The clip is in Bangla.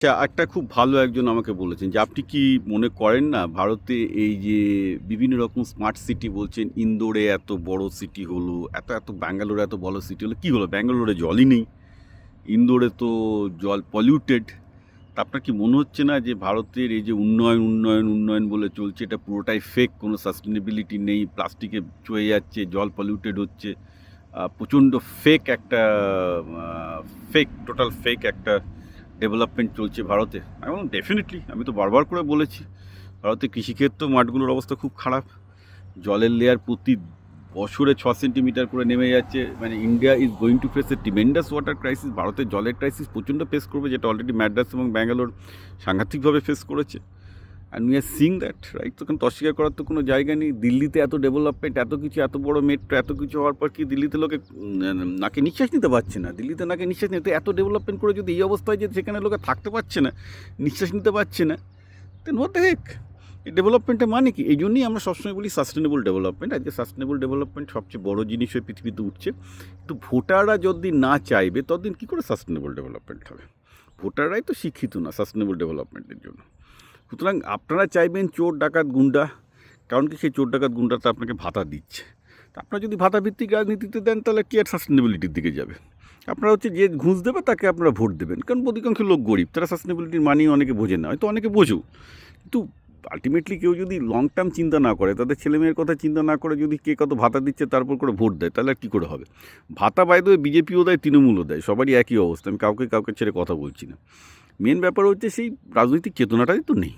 আচ্ছা, একটা খুব ভালো একজন আমাকে বলেছেন যে, "আপনি কি মনে করেন না ভারতে এই যে বিভিন্ন রকম স্মার্ট সিটি বলছেন, ইন্দোরে এত বড় সিটি হলো, এত ব্যাঙ্গালোরে এত বড় সিটি হলো, কি হলো? ব্যাঙ্গালোরে জলই নেই। ইন্দোরে তো জল পলিউটেড। তা আপনার কি মনে হচ্ছে না যে ভারতের এই যে উন্নয়ন বলে চলছে এটা পুরোটাই ফেক, কোনো সাস্টেনেবিলিটি নেই, প্লাস্টিকে চয়ে যাচ্ছে, জল পলিউটেড হচ্ছে, প্রচণ্ড ফেক একটা টোটাল ফেক একটা ডেভেলপমেন্ট চলছে ভারতে?" আমি বললাম, "ডেফিনেটলি, আমি তো বারবার করে বলেছি, ভারতে কৃষিক্ষেত্র মাঠগুলোর অবস্থা খুব খারাপ। জলের লেয়ার প্রতি বছরে 6 সেন্টিমিটার করে নেমে যাচ্ছে। মানে India is going to face A tremendous water crisis. ভারতের জলের ক্রাইসিস প্রচণ্ড ফেস করবে, যেটা অলরেডি ম্যাড্রাস এবং ব্যাঙ্গালোর সাংঘাতিকভাবে ফেস করেছে। And we are seeing that, right? তো তো অস্বীকার করার তো কোনো জায়গা নেই। দিল্লিতে এত ডেভেলপমেন্ট, এত কিছু, এত বড় মেট্রো, এত কিছু হওয়ার পর কি দিল্লিতে লোকে নাকে নিঃশ্বাস নিতে পারছে না? দিল্লিতে নাকে নিঃশ্বাস নিতে, এত ডেভেলপমেন্ট করে যদি এই অবস্থা হয় যে সেখানে লোকে থাকতে পারছে না, নিঃশ্বাস নিতে পারছে না, দেন হোয়াট দ্য হেক? এই ডেভেলপমেন্টের মানে কি? এই জন্যই আমরা সবসময় বলি সাস্টেনেবল ডেভেলপমেন্ট। আজকে সাস্টেনেবল ডেভেলপমেন্ট সবচেয়ে বড় জিনিস হয়ে পৃথিবীতে উঠছে। কিন্তু ভোটাররা যতদিন না চাইবে ততদিন কী করে সাস্টেনেবল ডেভেলপমেন্ট হবে? ভোটাররাই তো শিক্ষিত না সাস্টেনেবল ডেভেলপমেন্টের জন্য। সুতরাং আপনারা চাইবেন চোর ডাকাত গুন্ডা, কারণ কি সেই চোর ডাকাত গুন্ডাটা আপনাকে ভাতা দিচ্ছে। তা আপনারা যদি ভাতা ভিত্তিক রাজনীতিতে দেন তাহলে কি আর সাস্টেনেবিলিটির দিকে যাবে? আপনারা হচ্ছে যে ঘুষ দেবে তাকে আপনারা ভোট দেবেন, কারণ অধিকাংশ লোক গরিব, তারা সাস্টেনেবিলিটির মানেই অনেকে বোঝে না, হয়তো অনেকে বোঝেও। কিন্তু আলটিমেটলি কেউ যদি লং টার্ম চিন্তা না করে, তাদের ছেলেমেয়ের কথা চিন্তা না করে যদি কে কত ভাতা দিচ্ছে তারপর করে ভোট দেয়, তাহলে আর কী করে হবে? ভাতা বাই দ্য ওয়ে বিজেপিও দেয়, তৃণমূলও দেয়, সবারই একই অবস্থা। আমি কাউকে ছেড়ে কথা বলছি না। মেন ব্যাপার হচ্ছে সেই রাজনৈতিক চেতনাটাই তো নেই।